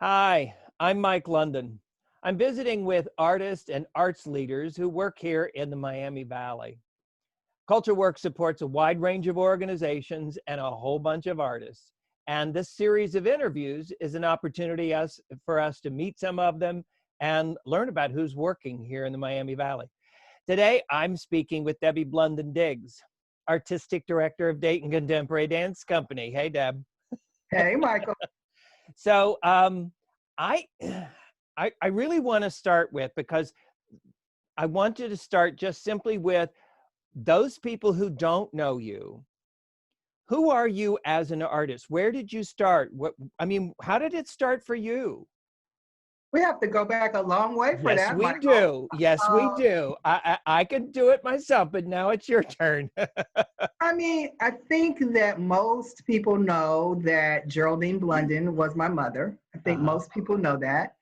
Hi, I'm Mike London. I'm visiting with artists and arts leaders who work here in the Miami Valley. Culture Work supports a wide range of organizations and a whole bunch of artists. And this series of interviews is an opportunity for us to meet some of them and learn about who's working here in the Miami Valley. Today, I'm speaking with Debbie Blunden-Diggs, Artistic Director of Dayton Contemporary Dance Company. Hey, Deb. Hey, Michael. So I, I really want to start with, because I wanted to start just simply with those people who don't know you. Who are you as an artist? Where did you start? How did it start for you? We have to go back a long way for Yes, that, we Michael. do. Yes, we Uh, do. I could do it myself, but now it's your turn. I think that most people know that Geraldine Blunden was my mother. I think Uh-huh. most people know that.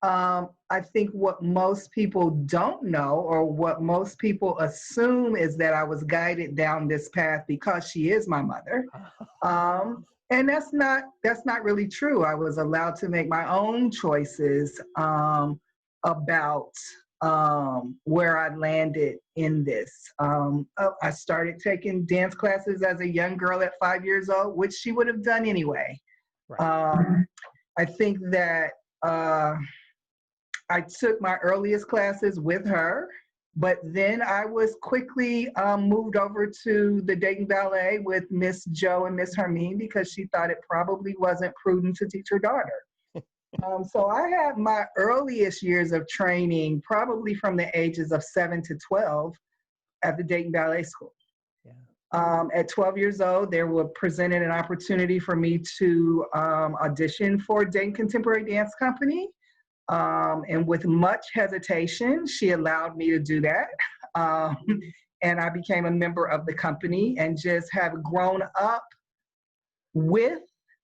I think what most people don't know, or what most people assume, is that I was guided down this path because she is my mother. And that's not really true. I was allowed to make my own choices about where I landed in this. I started taking dance classes as a young girl at 5 years old, which she would have done anyway. Right. I think that I took my earliest classes with her, but then I was quickly moved over to the Dayton Ballet with Miss Jo and Miss Hermine because she thought it probably wasn't prudent to teach her daughter. So I had my earliest years of training probably from the ages of 7 to 12 at the Dayton Ballet School. At 12 years old, there was presented an opportunity for me to audition for Dayton Contemporary Dance Company. And with much hesitation, she allowed me to do that. And I became a member of the company and just have grown up with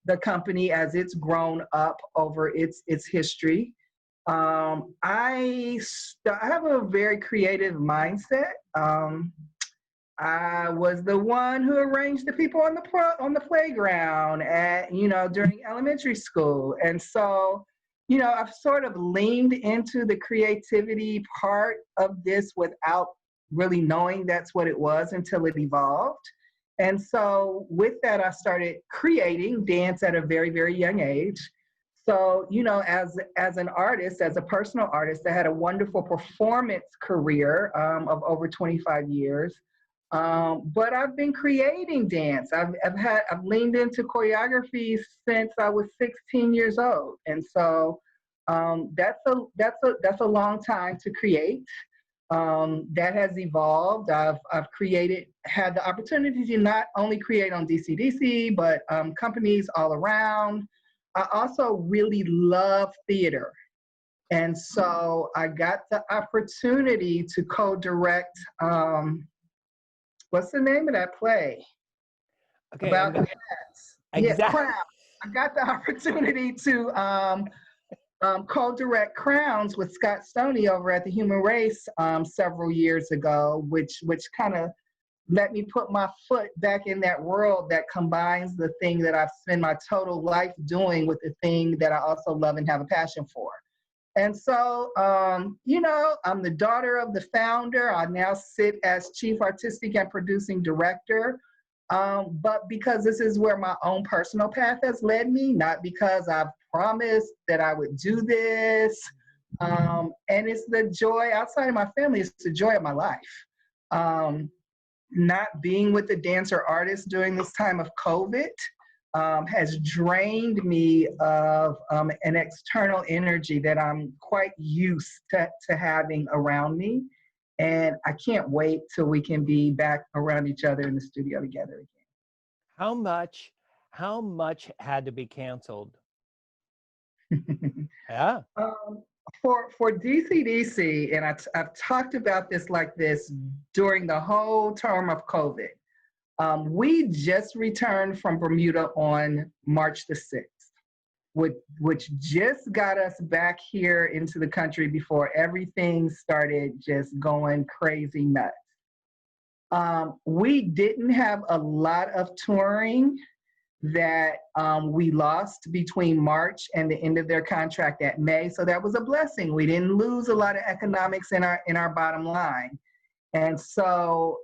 the company as it's grown up over its history. I have a very creative mindset. I was the one who arranged the people on the playground during elementary school, and so I've sort of leaned into the creativity part of this without really knowing that's what it was until it evolved. And so with that, I started creating dance at a very, very young age. So, as an artist, as a personal artist, I had a wonderful performance career of over 25 years. But I've been creating dance. I've leaned into choreography since I was 16 years old, and so that's a long time to create. That has evolved. I've had the opportunity to not only create on DCDC, but companies all around. I also really love theater. And so I got the opportunity to co-direct, what's the name of that play? Okay. About cats. Yeah, Exactly. Crown. I got the opportunity to co-direct Crowns with Scott Stoney over at the Human Race several years ago, which kind of let me put my foot back in that world that combines the thing that I've spent my total life doing with the thing that I also love and have a passion for. And so, I'm the daughter of the founder. I now sit as chief artistic and producing director. But because this is where my own personal path has led me, not because I've promised that I would do this. And it's the joy outside of my family, it's the joy of my life. Not being with the dancer artist during this time of COVID has drained me of an external energy that I'm quite used to having around me. And I can't wait till we can be back around each other in the studio together again. How much had to be canceled? Yeah. For DCDC, and I've talked about this like this during the whole term of COVID. We just returned from Bermuda on March the 6th, which just got us back here into the country before everything started just going crazy nuts. We didn't have a lot of touring that we lost between March and the end of their contract at May. So that was a blessing. We didn't lose a lot of economics in our bottom line. And so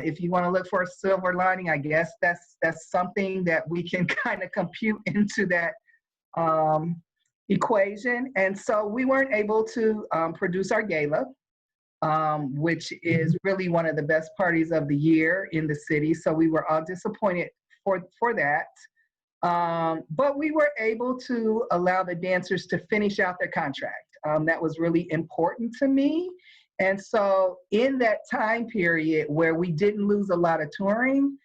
if you want to look for a silver lining, I guess that's something that we can kind of compute into that equation. And so we weren't able to produce our gala, which is really one of the best parties of the year in the city. So we were all disappointed for that. But we were able to allow the dancers to finish out their contract. That was really important to me. And so in that time period where we didn't lose a lot of touring,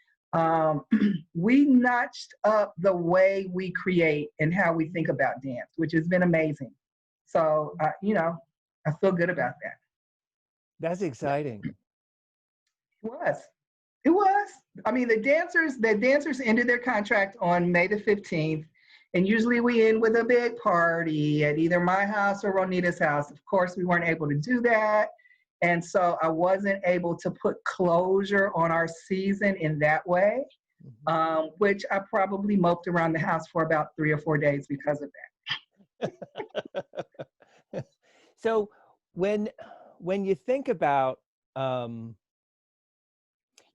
we notched up the way we create and how we think about dance, which has been amazing. So, I feel good about that. That's exciting. It was. I mean, the dancers ended their contract on May the 15th. And usually we end with a big party at either my house or Ronita's house. Of course, we weren't able to do that. And so I wasn't able to put closure on our season in that way, which I probably moped around the house for about 3 or 4 days because of that. So when you think about,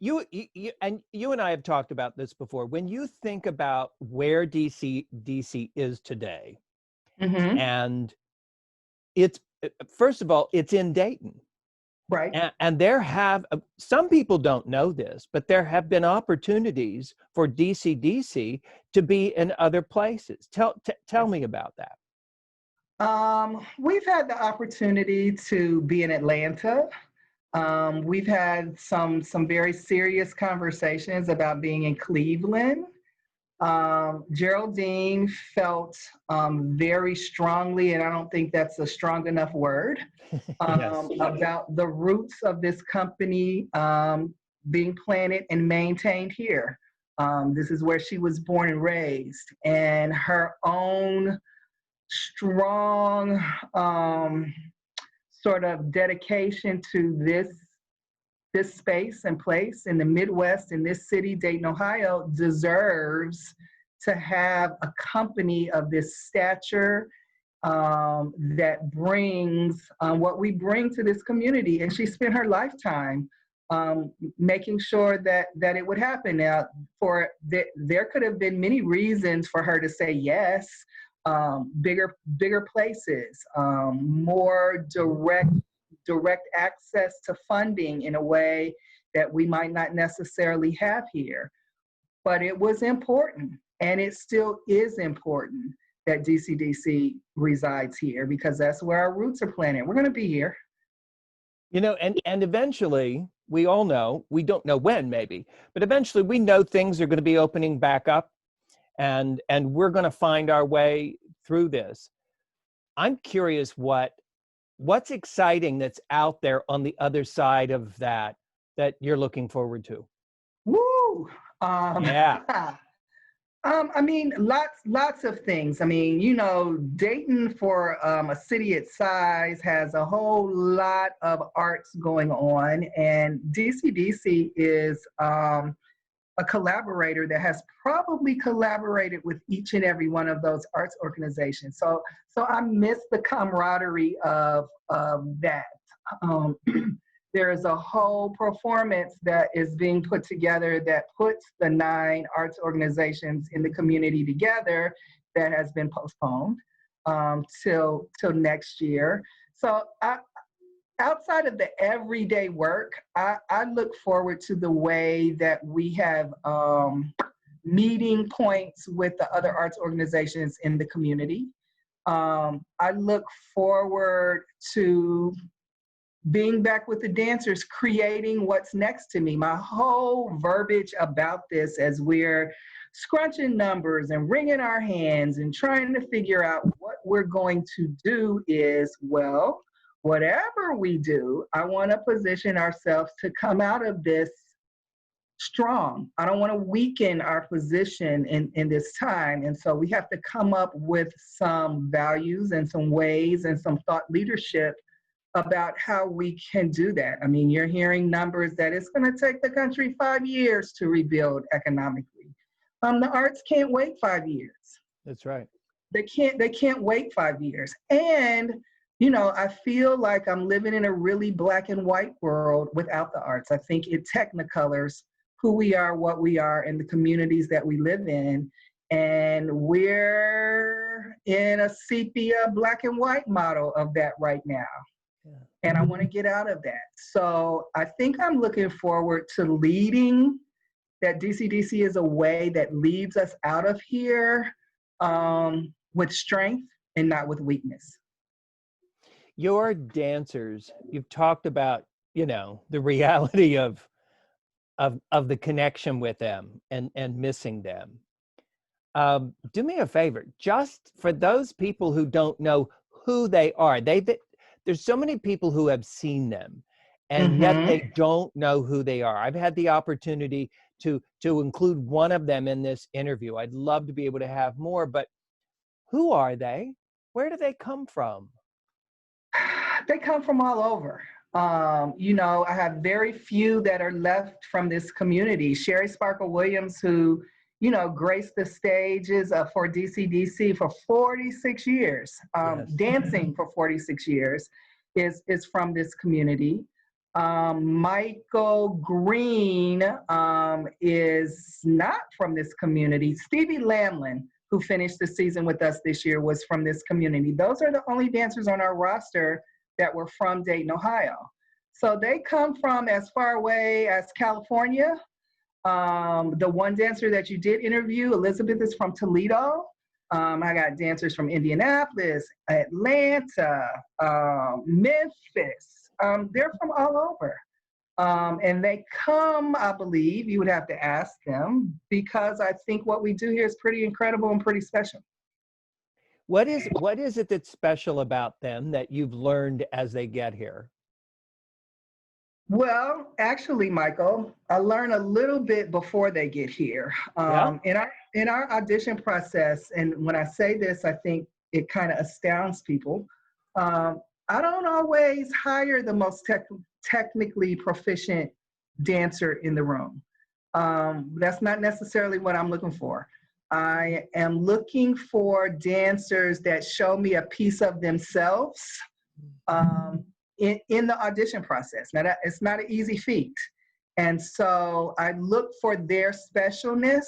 you and I have talked about this before, when you think about where DC is today, and it's, first of all, it's in Dayton. Right. And there have, some people don't know this, but there have been opportunities for DC to be in other places. Tell me about that. We've had the opportunity to be in Atlanta. We've had some very serious conversations about being in Cleveland. Geraldine felt very strongly, and I don't think that's a strong enough word, about the roots of this company being planted and maintained here. This is where she was born and raised, and her own strong sort of dedication to this space and place in the Midwest, in this city, Dayton, Ohio, deserves to have a company of this stature that brings what we bring to this community. And she spent her lifetime making sure that it would happen. Now, there could have been many reasons for her to say yes, bigger places, more direct access to funding in a way that we might not necessarily have here. But it was important, and it still is important that DCDC resides here because that's where our roots are planted. We're going to be here. And eventually, we all know, we don't know when maybe, but eventually we know things are going to be opening back up, and we're going to find our way through this. I'm curious what's exciting that's out there on the other side of that you're looking forward to? Woo! Yeah. I mean, lots of things. I mean, Dayton, for a city its size, has a whole lot of arts going on, and DCDC is a collaborator that has probably collaborated with each and every one of those arts organizations. So I miss the camaraderie of that. There is a whole performance that is being put together that puts the 9 arts organizations in the community together that has been postponed till next year. So outside of the everyday work, I look forward to the way that we have meeting points with the other arts organizations in the community. I look forward to being back with the dancers, creating what's next to me. My whole verbiage about this, as we're scrunching numbers and wringing our hands and trying to figure out what we're going to do, is, well, whatever we do, I want to position ourselves to come out of this strong. I don't want to weaken our position in this time. And so we have to come up with some values and some ways and some thought leadership about how we can do that. I mean, you're hearing numbers that it's going to take the country 5 years to rebuild economically. The arts can't wait 5 years. That's right. They can't wait 5 years. And, I feel like I'm living in a really black and white world without the arts. I think it technicolors who we are, what we are, and the communities that we live in. And we're in a sepia black and white model of that right now. Yeah. And I want to get out of that. So I think I'm looking forward to leading, that DCDC is a way that leads us out of here with strength and not with weakness. Your dancers, you've talked about, the reality of the connection with them and missing them. Do me a favor, just for those people who don't know who they are, there's so many people who have seen them, and yet they don't know who they are. I've had the opportunity to include one of them in this interview. I'd love to be able to have more, but who are they? Where do they come from? They come from all over. I have very few that are left from this community. Sherry Sparkle Williams, who, graced the stages for DCDC for 46 years, Yes. dancing for 46 years, is from this community. Michael Green is not from this community. Stevie Lamlin, who finished the season with us this year, was from this community. Those are the only dancers on our roster that were from Dayton, Ohio. So they come from as far away as California. The one dancer that you did interview, Elizabeth, is from Toledo. I got dancers from Indianapolis, Atlanta, Memphis. They're from all over. And they come, I believe, you would have to ask them, because I think what we do here is pretty incredible and pretty special. What is it that's special about them that you've learned as they get here? Well, actually, Michael, I learn a little bit before they get here. Yeah. In our audition process, and when I say this, I think it kind of astounds people. I don't always hire the most technically proficient dancer in the room. That's not necessarily what I'm looking for. I am looking for dancers that show me a piece of themselves in the audition process. Now, it's not an easy feat. And so I look for their specialness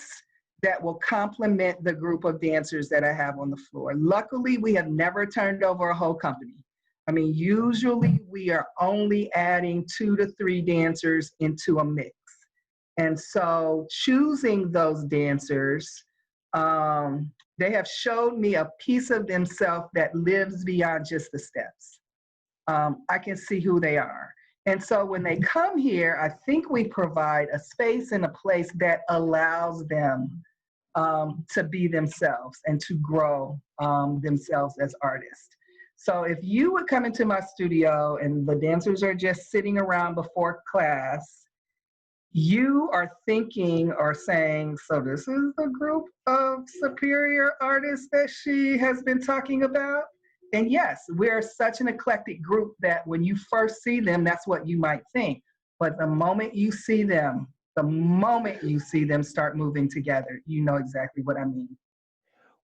that will complement the group of dancers that I have on the floor. Luckily, we have never turned over a whole company. I mean, usually we are only adding 2 to 3 dancers into a mix. And so choosing those dancers, they have showed me a piece of themselves that lives beyond just the steps. I can see who they are. And so when they come here, I think we provide a space and a place that allows them to be themselves and to grow themselves as artists. So if you would come into my studio and the dancers are just sitting around before class, you are thinking or saying, so this is the group of superior artists that she has been talking about? And yes, we're such an eclectic group that when you first see them, that's what you might think. But the moment you see them start moving together, you know exactly what I mean.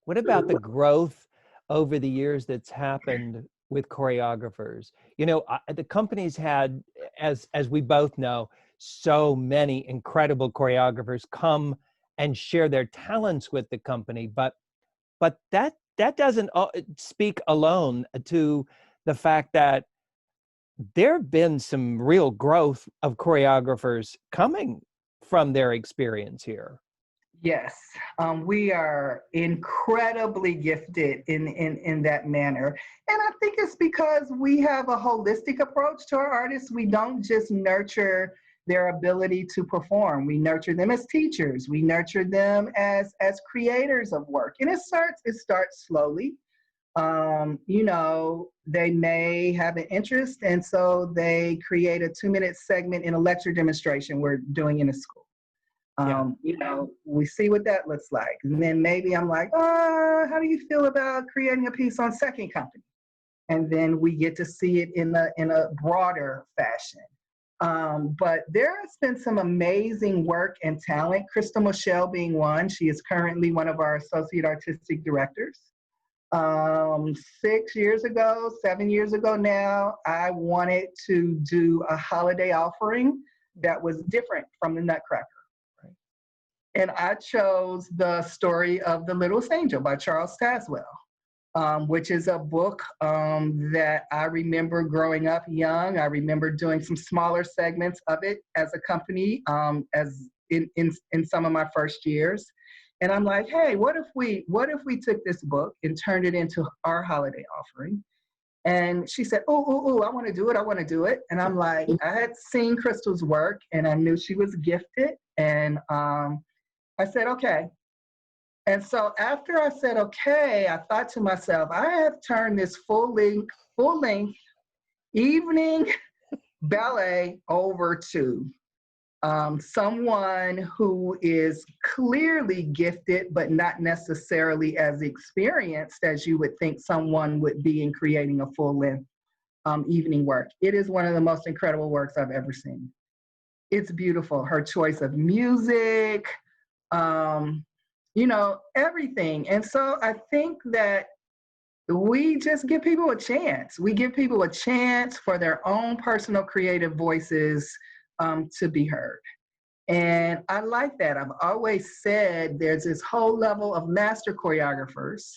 What about the growth over the years that's happened with choreographers? The company's had, as we both know, so many incredible choreographers come and share their talents with the company, but that doesn't speak alone to the fact that there have been some real growth of choreographers coming from their experience here. Yes, we are incredibly gifted in that manner. And I think it's because we have a holistic approach to our artists. We don't just nurture their ability to perform. We nurture them as teachers. We nurture them as creators of work. And it starts slowly. They may have an interest, and so they create a 2-minute segment in a lecture demonstration we're doing in a school. We see what that looks like. And then maybe I'm like, how do you feel about creating a piece on Second Company? And then we get to see it in a broader fashion. But there has been some amazing work and talent. Crystal Michelle being one. She is currently one of our associate artistic directors. 6 years ago, 7 years ago now, I wanted to do a holiday offering that was different from the Nutcracker. Right. And I chose The Story of the Littlest Angel by Charles Tazewell, which is a book that I remember growing up young. I remember doing some smaller segments of it as a company as in some of my first years. And I'm like, hey, what if we took this book and turned it into our holiday offering? And she said, I want to do it. I want to do it. And I'm like, I had seen Crystal's work and I knew she was gifted. And I said, okay. And so after I said, okay, I thought to myself, I have turned this full length evening ballet over to someone who is clearly gifted, but not necessarily as experienced as you would think someone would be in creating a full-length evening work. It is one of the most incredible works I've ever seen. It's beautiful. Her choice of music, everything. And so I think that we just give people a chance. We give people a chance for their own personal creative voices to be heard. And I like that. I've always said there's this whole level of master choreographers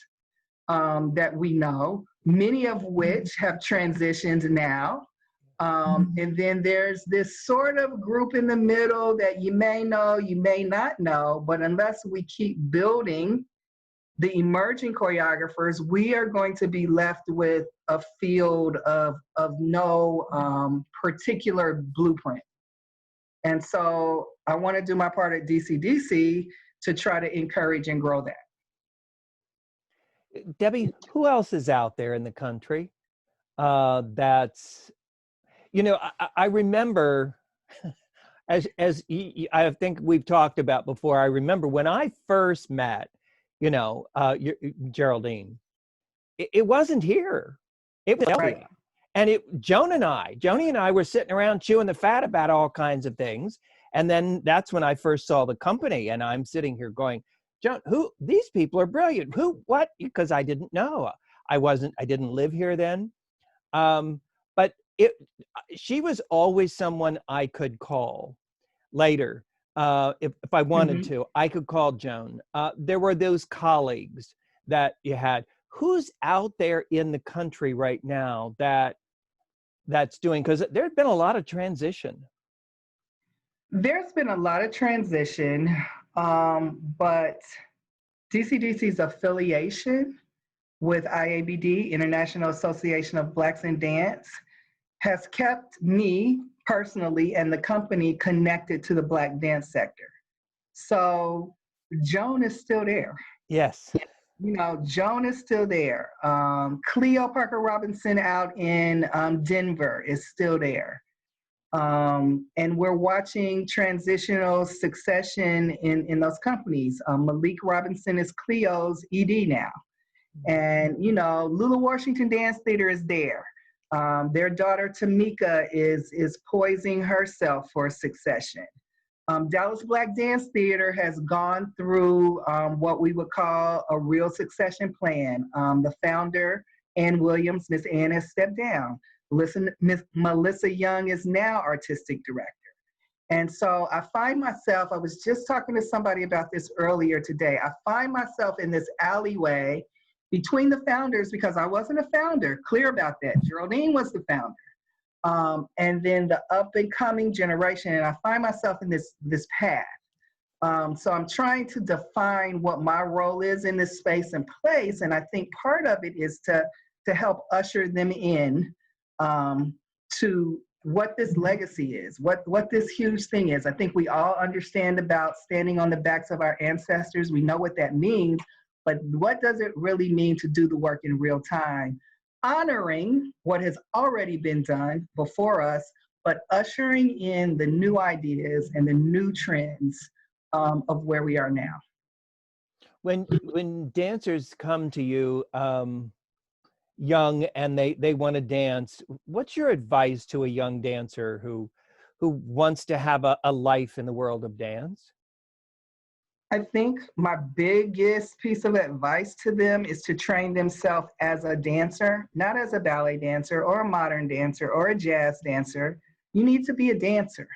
that we know, many of which have transitioned now. And then there's this sort of group in the middle that you may know, you may not know, but unless we keep building the emerging choreographers, we are going to be left with a field of no particular blueprint. And so I want to do my part at DCDC to try to encourage and grow that. Debbie, who else is out there in the country that's, I remember, as I think we've talked about before, I remember when I first met, Geraldine, it wasn't here. It was Right. elsewhere. And Joni and I were sitting around chewing the fat about all kinds of things. And then that's when I first saw the company. And I'm sitting here going, Joan, these people are brilliant. What? Because I didn't know. I didn't live here then. But she was always someone I could call later. If I wanted to, I could call Joan. There were those colleagues that you had. Who's out there in the country right now that's doing, because there's been a lot of transition. There's been a lot of transition, but DCDC's affiliation with IABD, International Association of Blacks in Dance, has kept me personally and the company connected to the Black dance sector. So Joan is still there. Yes. Joan is still there. Cleo Parker Robinson out in Denver is still there. And we're watching transitional succession in those companies. Malik Robinson is Cleo's ED now. And, Lula Washington Dance Theater is there. Their daughter Tamika is poising herself for succession. Dallas Black Dance Theater has gone through what we would call a real succession plan. The founder, Ann Williams, Miss Ann, has stepped down. Miss Melissa Young is now artistic director. And so I find myself, I was just talking to somebody about this earlier today, I find myself in this alleyway between the founders, because I wasn't a founder, clear about that. Geraldine was the founder. And then the up and coming generation, and I find myself in this path. So I'm trying to define what my role is in this space and place, and I think part of it is to help usher them in to what this legacy is, what this huge thing is. I think we all understand about standing on the backs of our ancestors. We know what that means, but what does it really mean to do the work in real time? Honoring what has already been done before us, but ushering in the new ideas and the new trends of where we are now. When dancers come to you young and they want to dance, what's your advice to a young dancer who who wants to have a life in the world of dance? I think my biggest piece of advice to them is to train themselves as a dancer, not as a ballet dancer or a modern dancer or a jazz dancer. You need to be a dancer.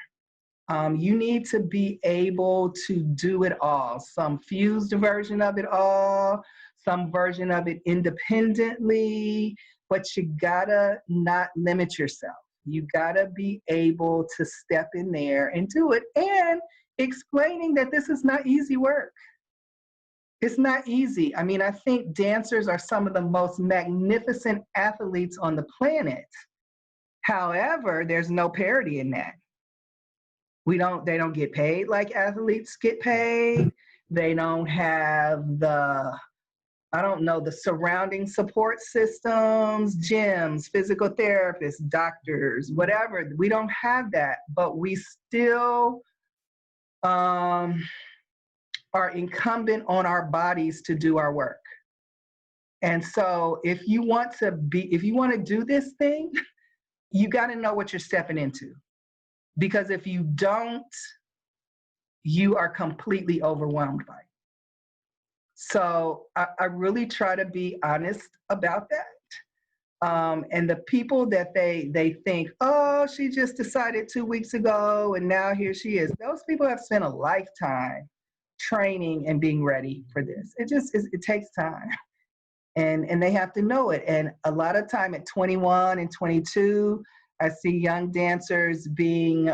You need to be able to do it all, some fused version of it all, some version of it independently, but you gotta not limit yourself. You gotta be able to step in there and do it, and explaining that this is not easy work. It's not easy. I mean, I think dancers are some of the most magnificent athletes on the planet. However, there's no parity in that. They don't get paid like athletes get paid. They don't have I don't know, the surrounding support systems, gyms, physical therapists, doctors, whatever. We don't have that, but we still are incumbent on our bodies to do our work. And so if you want to do this thing, you got to know what you're stepping into. Because if you don't, you are completely overwhelmed by it. So I really try to be honest about that. And the people that they think, oh, she just decided 2 weeks ago and now here she is. Those people have spent a lifetime training and being ready for this. It takes time. And they have to know it. And a lot of time at 21 and 22, I see young dancers being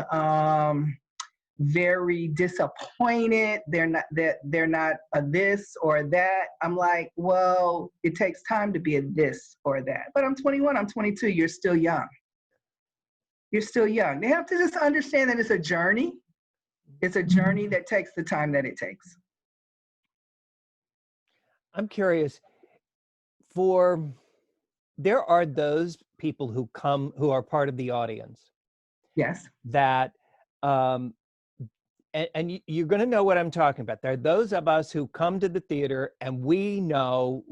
very disappointed. They're not a this or that. I'm like, well, it takes time to be a this or that. But I'm 21, I'm 22, you're still young. You're still young. They have to just understand that it's a journey. It's a journey that takes the time that it takes. I'm curious, there are those people who are part of the audience. Yes. That, and you're going to know what I'm talking about. There are those of us who come to the theater and we know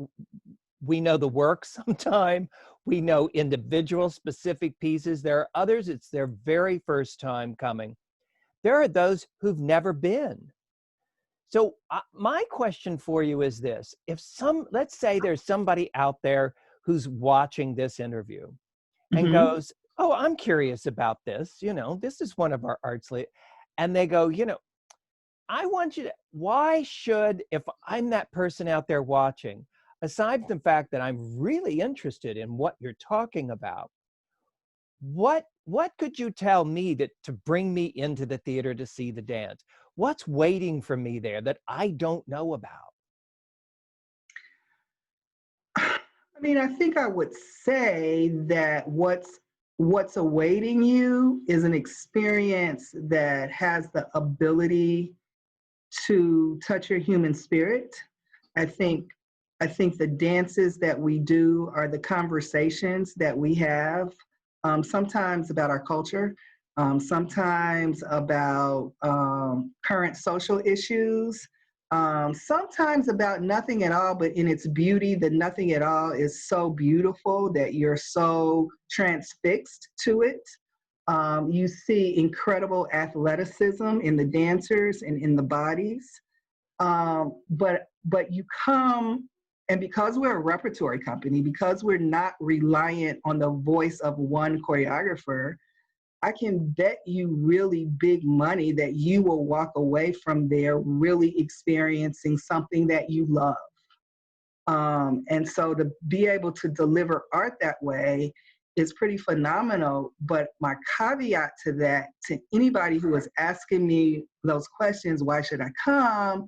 the work sometime. We know individual specific pieces. There are others, it's their very first time coming. There are those who've never been. So my question for you is this. Let's say there's somebody out there who's watching this interview and goes, oh, I'm curious about this. This is one of our arts leaders. And they go, I want you to, if I'm that person out there watching, aside from the fact that I'm really interested in what you're talking about, what could you tell me to bring me into the theater to see the dance? What's waiting for me there that I don't know about? I mean, I think I would say that what's awaiting you is an experience that has the ability to touch your human spirit. I think the dances that we do are the conversations that we have, sometimes about our culture, sometimes about current social issues, sometimes about nothing at all, but in its beauty, the nothing at all is so beautiful that you're so transfixed to it. You see incredible athleticism in the dancers and in the bodies. But you come, and because we're a repertory company, because we're not reliant on the voice of one choreographer, I can bet you really big money that you will walk away from there really experiencing something that you love. And so to be able to deliver art that way is pretty phenomenal. But my caveat to that, to anybody who is asking me those questions, why should I come?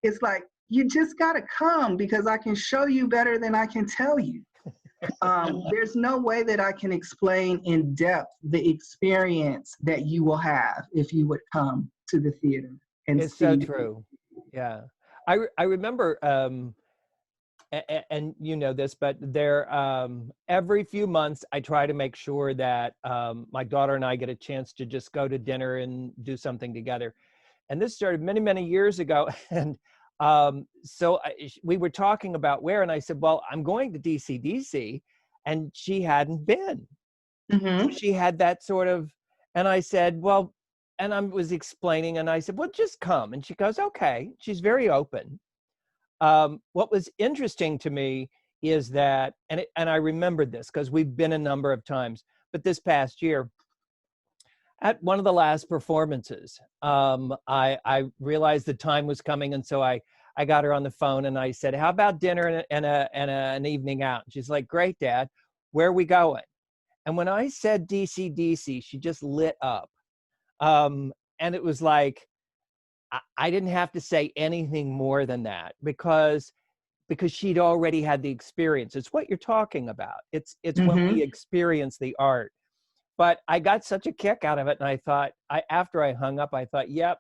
It's like, you just gotta come because I can show you better than I can tell you. There's no way that I can explain in depth the experience that you will have if you would come to the theater and it's see. So true. Yeah. I remember, and you know this, but there, every few months, I try to make sure that my daughter and I get a chance to just go to dinner and do something together. And this started many, many years ago. And so we were talking about where, and I said, well, I'm going to DC, and she hadn't been. So she had that sort of, And I said, well, and I was explaining, and I said, well, just come. And she goes, okay. She's very open. What was interesting to me is that, and I remembered this because we've been a number of times, but this past year, at one of the last performances, I realized the time was coming, and so I got her on the phone and I said, "How about dinner and an evening out?" And she's like, "Great, Dad. Where are we going?" And when I said DC, she just lit up, and it was like I didn't have to say anything more than that because she'd already had the experience. It's what you're talking about. It's when we experience the art. But I got such a kick out of it, and I thought, after I hung up, I thought, yep,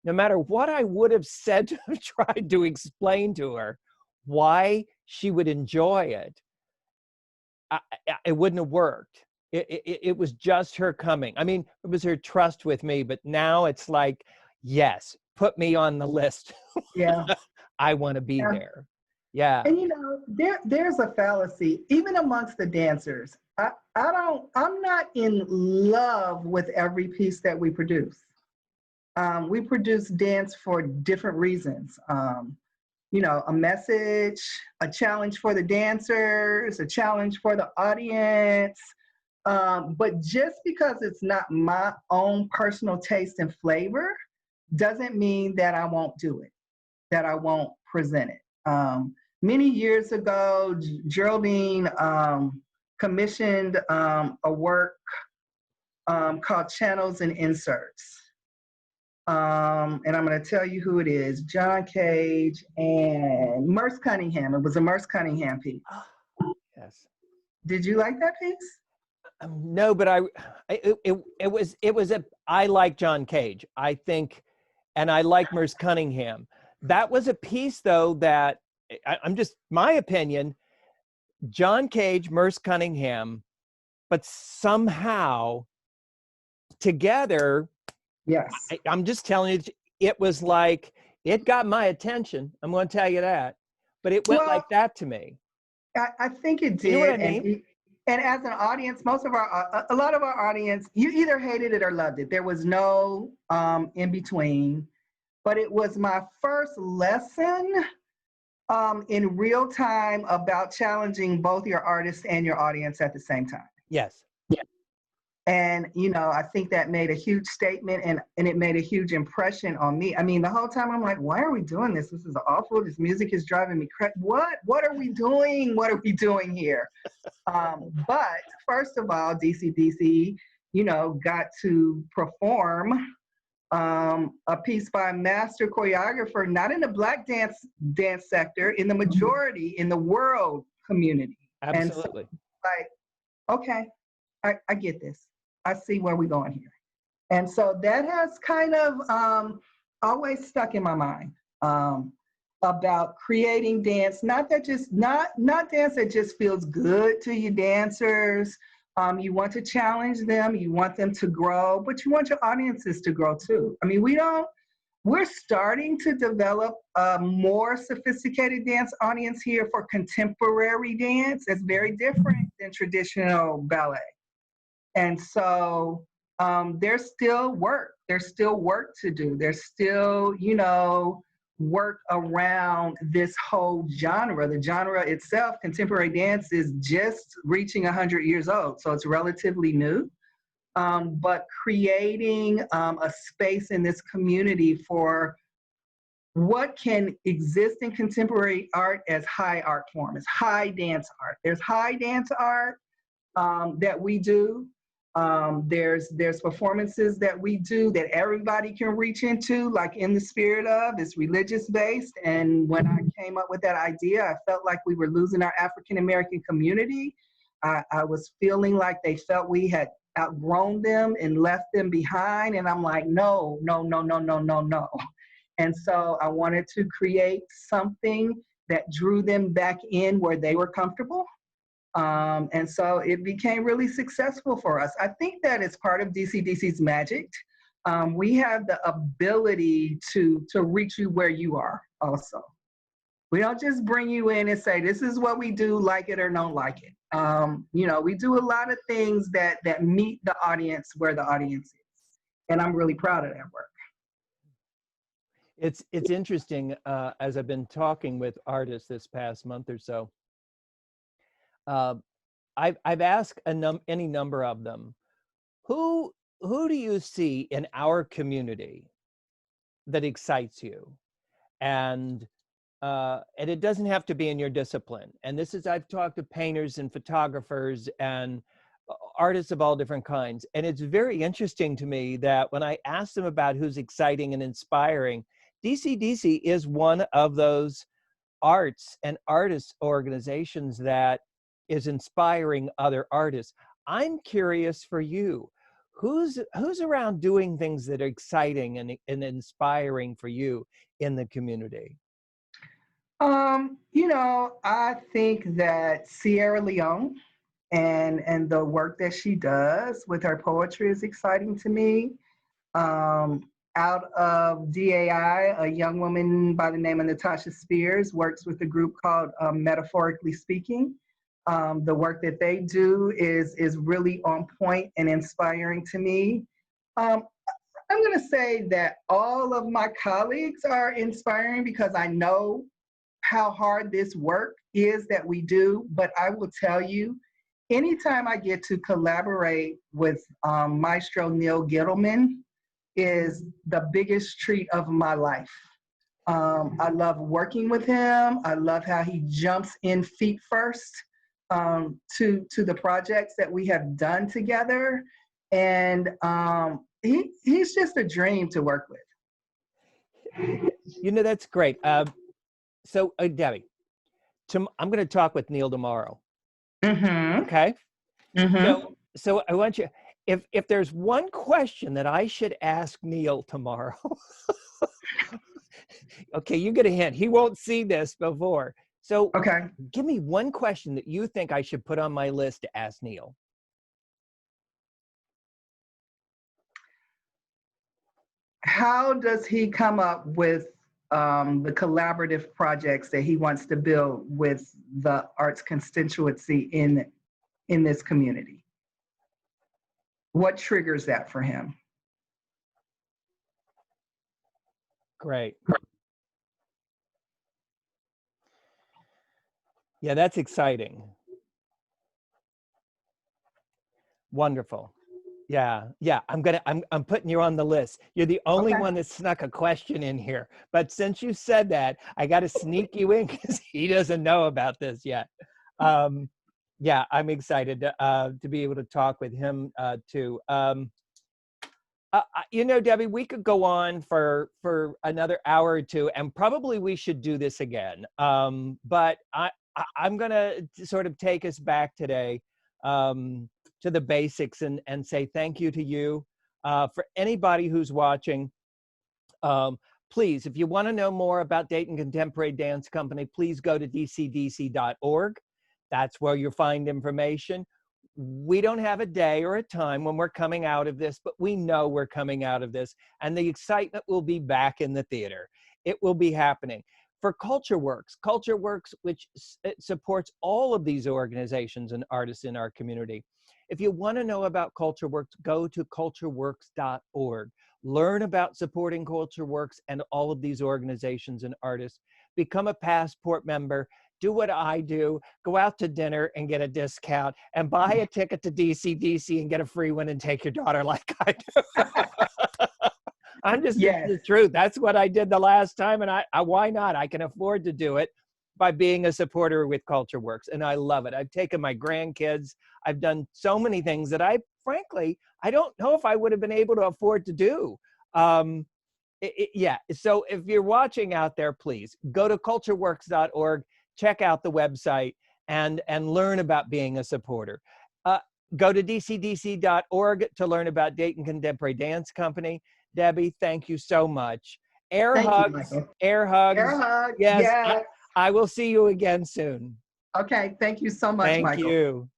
no matter what I would have said to have tried to explain to her why she would enjoy it, it wouldn't have worked. It was just her coming. I mean, it was her trust with me, but now it's like, yes, put me on the list. Yeah. I want to be Yeah. there. Yeah. And you know, there's a fallacy, even amongst the dancers. I'm not in love with every piece that we produce. We produce dance for different reasons. You know, a message, a challenge for the dancers, a challenge for the audience. But just because it's not my own personal taste and flavor doesn't mean that I won't do it, that I won't present it. Many years ago, Geraldine commissioned a work called Channels and Inserts. And I'm going to tell you who it is: John Cage and Merce Cunningham. It was a Merce Cunningham piece. Yes. Did you like that piece? No, but it was I like John Cage, I think, and I like Merce Cunningham. That was a piece, though, that I'm just, my opinion, John Cage, Merce Cunningham, but somehow together, Yes. I'm just telling you, it was like, it got my attention. I'm going to tell you that, but it went like that to me. I think it did. You know what I mean? And as an audience, a lot of our audience, you either hated it or loved it. There was no in between. But it was my first lesson in real time about challenging both your artist and your audience at the same time. Yes. And, you know, I think that made a huge statement, and it made a huge impression on me. I mean, the whole time I'm like, why are we doing this? This is awful. This music is driving me crazy. What are we doing? What are we doing here? But first of all, DC, you know, got to perform a piece by a master choreographer, not in the Black dance sector, in the majority, in the world community. Absolutely. And so, like, okay, I get this. I see where we're going here. And so that has kind of always stuck in my mind about creating dance, not dance that just feels good to you dancers. You want to challenge them, you want them to grow, but you want your audiences to grow too. I mean, we're starting to develop a more sophisticated dance audience here for contemporary dance. It's very different than traditional ballet. And so there's still work. There's still work to do. There's still, you know, work around this whole genre. The genre itself, contemporary dance, is just reaching 100 years old. So it's relatively new. But creating a space in this community for what can exist in contemporary art as high art form, as high dance art. There's high dance art that we do. There's performances that we do that everybody can reach into, like In the Spirit Of. It's religious based. And when I came up with that idea, I felt like we were losing our African American community. I was feeling like they felt we had outgrown them and left them behind. And I'm like, no. And so I wanted to create something that drew them back in where they were comfortable. And so it became really successful for us. I think that is part of DC's magic. We have the ability to reach you where you are also. We don't just bring you in and say, this is what we do, like it or don't like it. You know, we do a lot of things that meet the audience where the audience is. And I'm really proud of that work. It's interesting, as I've been talking with artists this past month or so, uh, I've asked any number of them, who do you see in our community that excites you? And it doesn't have to be in your discipline. And this is, I've talked to painters and photographers and artists of all different kinds. And it's very interesting to me that when I ask them about who's exciting and inspiring, DCDC is one of those arts and artist organizations that is inspiring other artists. I'm curious for you, who's around doing things that are exciting and inspiring for you in the community? You know, I think that Sierra Leone and the work that she does with her poetry is exciting to me. Out of DAI, a young woman by the name of Natasha Spears works with a group called Metaphorically Speaking. The work that they do is really on point and inspiring to me. Um, I'm going to say that all of my colleagues are inspiring because I know how hard this work is that we do, but I will tell you, anytime I get to collaborate with Maestro Neil Gittleman is the biggest treat of my life. I love working with him. I love how he jumps in feet first to the projects that we have done together. And he's just a dream to work with. You know, that's great. So Debbie, I'm going to talk with Neil tomorrow. Mm-hmm. Okay. Mm-hmm. So I want you, if there's one question that I should ask Neil tomorrow, okay, you get a hint. He won't see this before. So Okay. give me one question that you think I should put on my list to ask Neil. How does he come up with the collaborative projects that he wants to build with the arts constituency in this community? What triggers that for him? Great. Yeah, that's exciting. Wonderful. Yeah, I'm putting you on the list. You're the only one that snuck a question in here. But since you said that, I got to sneak you in because he doesn't know about this yet. Yeah, I'm excited to be able to talk with him too. You know, Debbie, we could go on for another hour or two, and probably we should do this again. But I'm going to sort of take us back today to the basics and say thank you to you. For anybody who's watching, please, if you want to know more about Dayton Contemporary Dance Company, please go to dcdc.org. That's where you'll find information. We don't have a day or a time when we're coming out of this, but we know we're coming out of this, and the excitement will be back in the theater. It will be happening. For CultureWorks, which supports all of these organizations and artists in our community. If you want to know about CultureWorks, go to cultureworks.org. Learn about supporting CultureWorks and all of these organizations and artists. Become a Passport member. Do what I do. Go out to dinner and get a discount, and buy a ticket to DCDC and get a free one and take your daughter like I do. I'm just the truth. That's what I did the last time, and I why not? I can afford to do it by being a supporter with CultureWorks, and I love it. I've taken my grandkids. I've done so many things that frankly, I don't know if I would have been able to afford to do. Yeah, so if you're watching out there, please go to cultureworks.org, check out the website, and learn about being a supporter. Go to dcdc.org to learn about Dayton Contemporary Dance Company. Debbie, thank you so much. Air hugs. Air hugs. Air hugs. Yes, Yes. I will see you again soon. Okay, thank you so much, Michael. Thank you.